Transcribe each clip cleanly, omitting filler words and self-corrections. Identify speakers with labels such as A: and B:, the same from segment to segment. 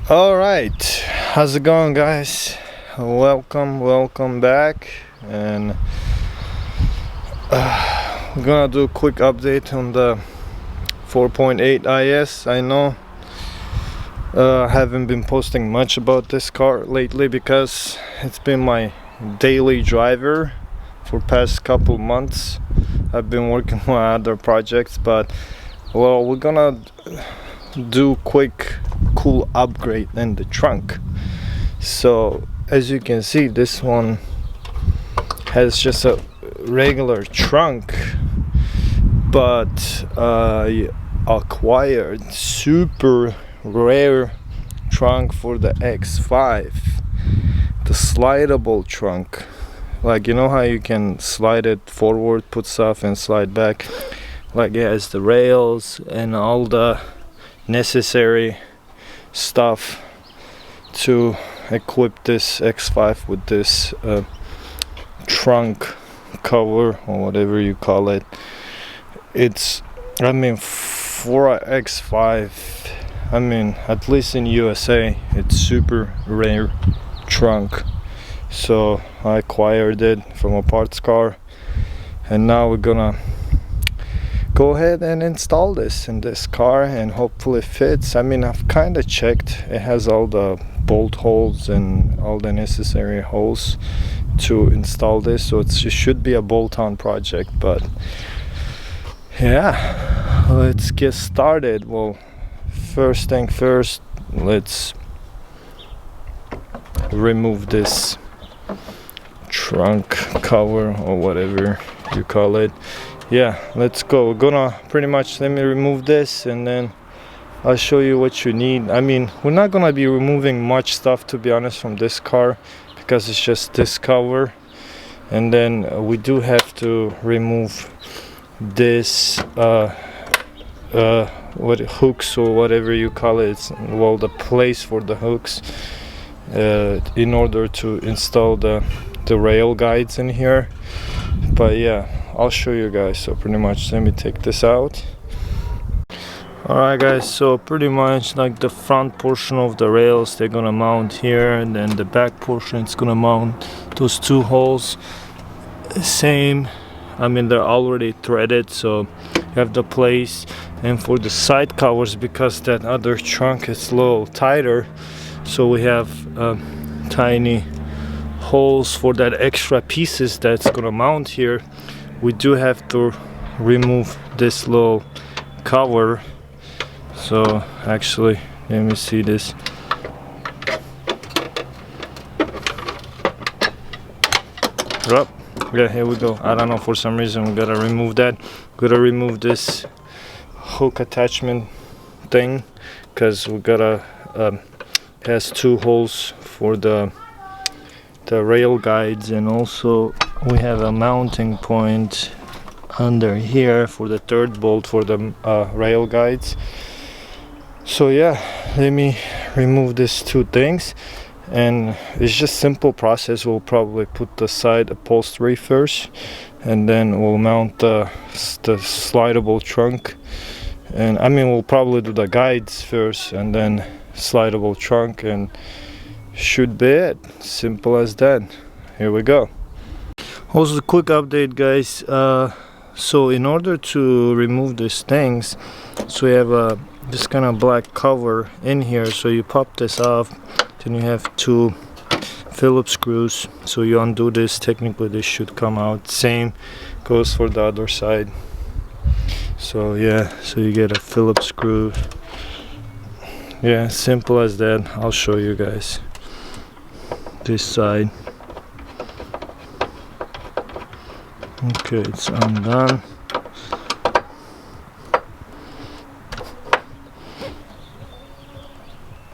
A: All right, how's it going, guys? Welcome back, and we're gonna do a quick update on the 4.8 IS. I know I haven't been posting much about this car lately because it's been my daily driver for past couple months. I've been working on other projects, but well, we're gonna do quick cool upgrade in the trunk. So as you can see, this one has just a regular trunk, but I acquired super rare trunk for the X5, the slidable trunk. Like, you know how you can slide it forward, put stuff, and slide back? Like, it has the rails and all the necessary stuff to equip this X5 with this trunk cover, or whatever you call it. It's, I mean, for a X5, I mean, at least in USA, it's super rare trunk. So I acquired it from a parts car, and now we're gonna go ahead and install this in this car and hopefully it fits. I mean, I've kind of checked, it has all the bolt holes and all the necessary holes to install this, so it should be a bolt-on project. But yeah, let's get started. Well, first thing first, let's remove this trunk cover or whatever you call it. Yeah, let's go. We're gonna pretty much, let me remove this and then I'll show you what you need. I mean, we're not gonna be removing much stuff, to be honest, from this car, because it's just this cover, and then we do have to remove this what hooks or whatever you call it. It's, well, the place for the hooks in order to install the rail guides in here. But yeah, I'll show you guys. So pretty much, let me take this out. Alright guys, so pretty much like the front portion of the rails, they're gonna mount here, and then the back portion, it's gonna mount those two holes. Same, I mean, they're already threaded, so you have the place. And for the side covers, because that other trunk is a little tighter, so we have tiny holes for that extra pieces that's gonna mount here. We do have to remove this little cover. So actually, let me see this. Yep. Yeah, here we go. I don't know, for some reason we gotta remove that. Gotta remove this hook attachment thing, because we gotta has two holes for the rail guides, and also we have a mounting point under here for the third bolt for the rail guides. So yeah, let me remove these two things, and it's just simple process. We'll probably put the side upholstery first, and then we'll mount the slidable trunk. And I mean, we'll probably do the guides first and then slidable trunk, and should be it. Simple as that. Here we go. Also, a quick update, guys. So in order to remove these things, so we have this kind of black cover in here. So you pop this off, then you have two Phillips screws. So you undo this, technically this should come out. Same goes for the other side. So yeah, so you get a Phillips screw. Yeah, simple as that. I'll show you guys this side. Okay, it's undone.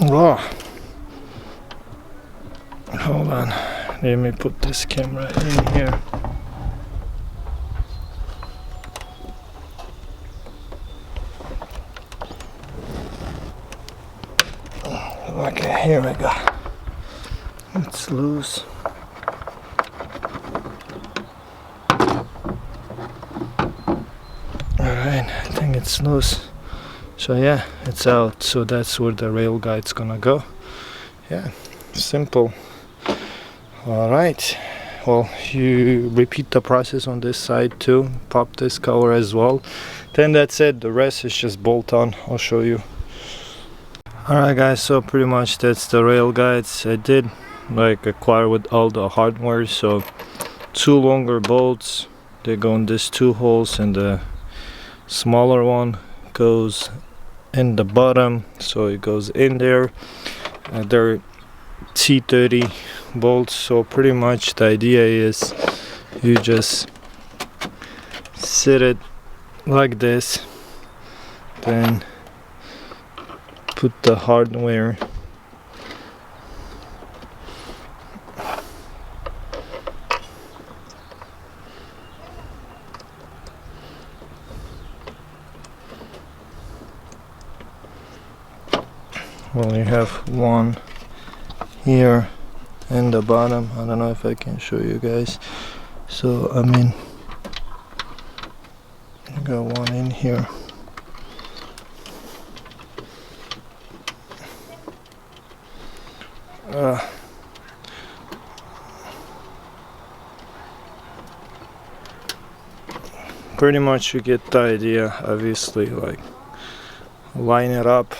A: Oh, hold on, let me put this camera in here. Okay, here we go. It's loose. Alright, I think it's loose. So yeah, it's out. So that's where the rail guide's gonna go. Yeah, simple. All right, well, you repeat the process on this side too. Pop this cover as well, then that's it. The rest is just bolt on. I'll show you. Alright guys, so pretty much that's the rail guides. I did like acquire with all the hardware, so 2 longer bolts, they go in these 2 holes, and the smaller one goes in the bottom, so it goes in there. They're T30 bolts, so pretty much the idea is you just sit it like this, then put the hardware well, you have one here in the bottom. I don't know if I can show you guys. So I mean, you got one in here. Pretty much you get the idea. Obviously, like, line it up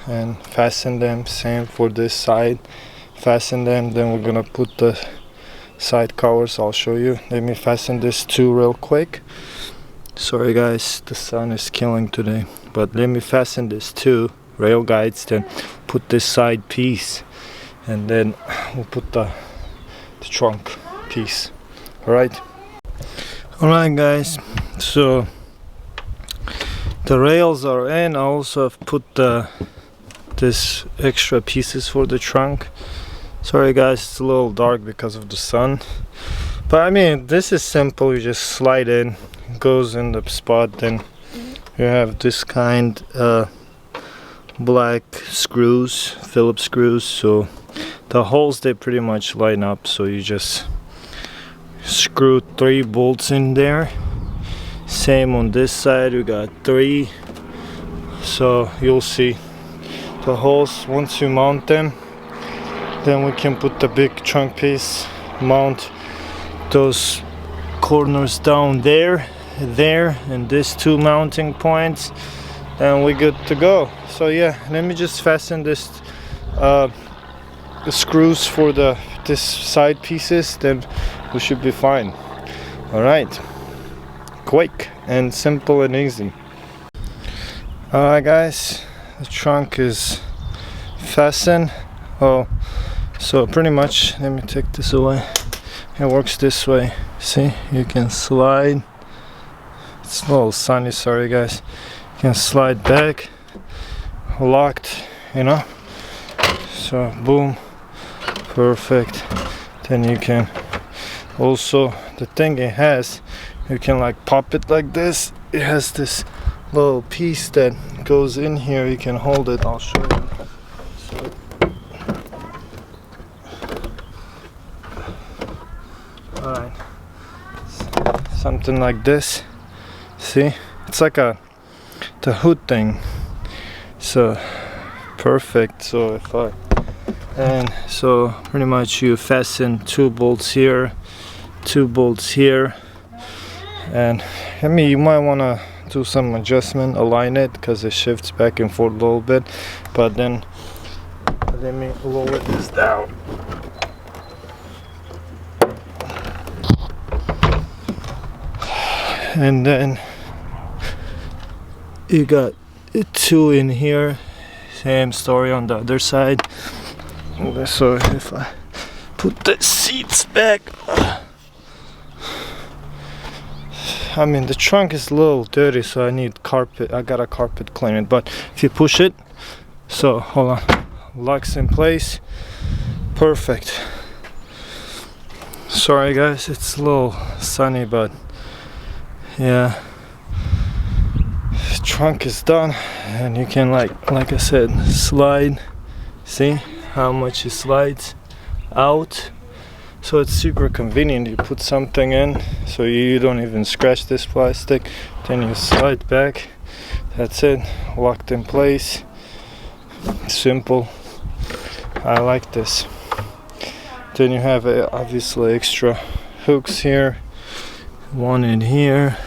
A: and fasten them. Same for this side, fasten them. Then we're gonna put the side covers. I'll show you. Let me fasten this too real quick. Sorry guys, the sun is killing today, but let me fasten this too, rail guides, then put this side piece, and then we'll put the trunk piece. Alright guys, so the rails are in. I also have put this extra pieces for the trunk. Sorry guys, it's a little dark because of the sun, but I mean, this is simple. You just slide in, it goes in the spot. Then you have this kind black screws, Phillips screws, so the holes, they pretty much line up. So you just screw 3 bolts in there. Same on this side, we got 3. So you'll see the holes. Once you mount them, then we can put the big trunk piece, mount those corners down there, and these 2 mounting points, and we're good to go. So yeah, let me just fasten this the screws for this side pieces, then we should be fine. All right, quick and simple and easy. All right guys, the trunk is fastened. Oh, so pretty much, let me take this away. It works this way. See, you can slide. It's a little sunny, sorry guys. You can slide back, locked, you know. So boom, perfect. Then you can also, the thing it has, you can like pop it like this. It has this little piece that goes in here. You can hold it. I'll show you. So, alright, something like this. See, it's like the hood thing. So perfect. So if I, and so pretty much you fasten 2 bolts here, 2 bolts here, and I mean, you might want to do some adjustment, align it, because it shifts back and forth a little bit. But then let me lower this down. And then you got 2 in here. Same story on the other side. So if I put the seats back, I mean, the trunk is a little dirty, so I need carpet. I got a carpet clean it. But if you push it, so hold on, locks in place, perfect. Sorry guys, it's a little sunny, but yeah, the trunk is done, and you can like I said, slide. See how much it slides out. So it's super convenient. You put something in, so you don't even scratch this plastic. Then you slide back. That's it, locked in place. Simple. I like this. Then you have obviously extra hooks here, one in here,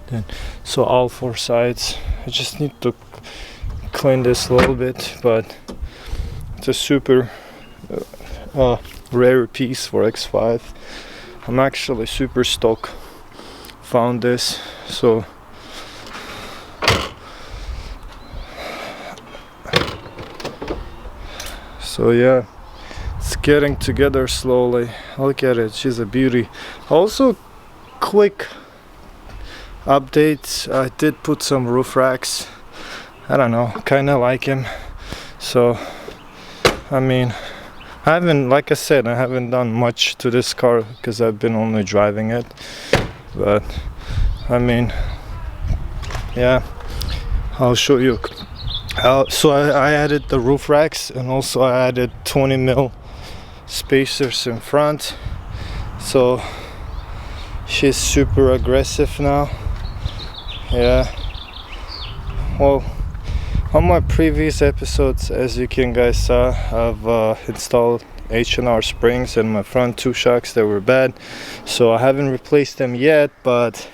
A: then so all four sides. I just need to clean this a little bit, but it's a super rare piece for X5. I'm actually super stoked found this. So yeah, it's getting together slowly. Look at it, she's a beauty. Also, quick updates, I did put some roof racks. I don't know, kinda like him. So I mean, like I said, I haven't done much to this car because I've been only driving it. But I mean, yeah, I'll show you. So I added the roof racks, and also I added 20 mil spacers in front. So she's super aggressive now. Yeah. Well, on my previous episodes, as you can guys saw, I've installed H&R springs in my front two shocks that were bad, so I haven't replaced them yet. But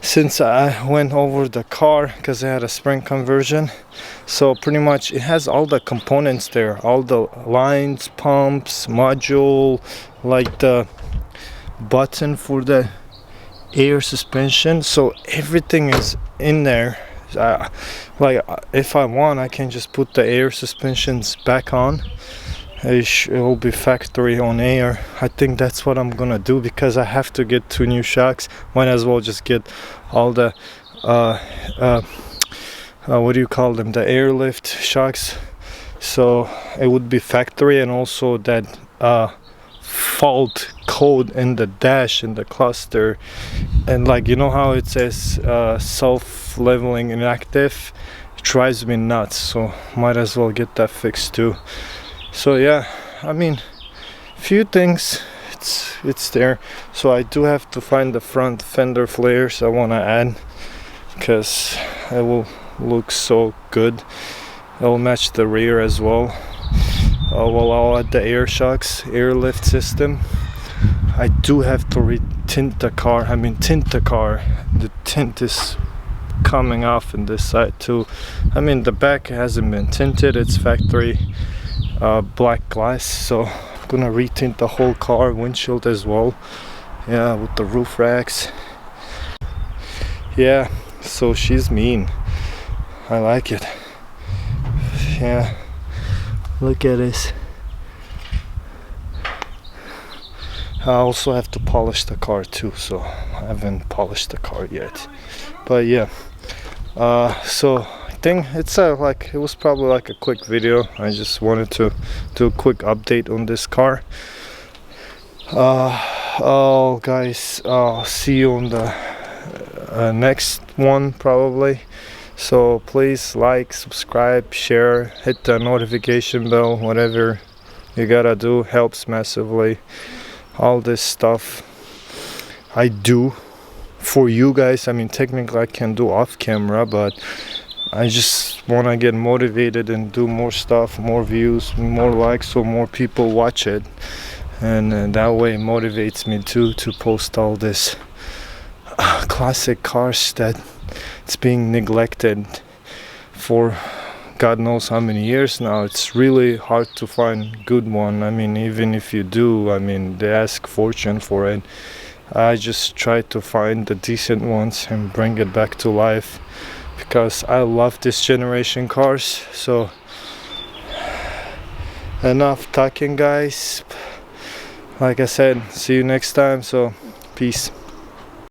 A: since I went over the car, because I had a spring conversion, so pretty much it has all the components there, all the lines, pumps, module, like the button for the air suspension, so everything is in there. Like if I want, I can just put the air suspensions back on. It will be factory on air. I think that's what I'm gonna do, because I have to get 2 new shocks. Might as well just get all the what do you call them, the airlift shocks, so it would be factory. And also that fault code in the dash, in the cluster, and like, you know how it says self-leveling inactive, it drives me nuts. So might as well get that fixed too. So yeah, I mean, few things, it's there. So I do have to find the front fender flares I want to add, because it will look so good. It will match the rear as well. Well, I'll add the air shocks, airlift system. I do have to retint the car. I mean, tint the car. The tint is coming off in this side too. I mean, the back hasn't been tinted, it's factory black glass, so I'm gonna retint the whole car, windshield as well. Yeah, with the roof racks. Yeah, so she's mean. I like it. Yeah, look at this. I also have to polish the car too, so I haven't polished the car yet. But yeah, so I think it's like, it was probably like a quick video. I just wanted to do a quick update on this car. Oh guys, I'll see you on the next one probably. So please like, subscribe, share, hit the notification bell, whatever you gotta do, helps massively. All this stuff I do for you guys. I mean, technically I can do off camera, but I just want to get motivated and do more stuff, more views, more likes, so more people watch it, and that way it motivates me too, to post all this classic cars that it's being neglected for God knows how many years now. It's really hard to find good one. I mean, even if you do, I mean, they ask fortune for it. I just try to find the decent ones and bring it back to life, because I love this generation cars. So enough talking guys. Like I said, see you next time. So peace.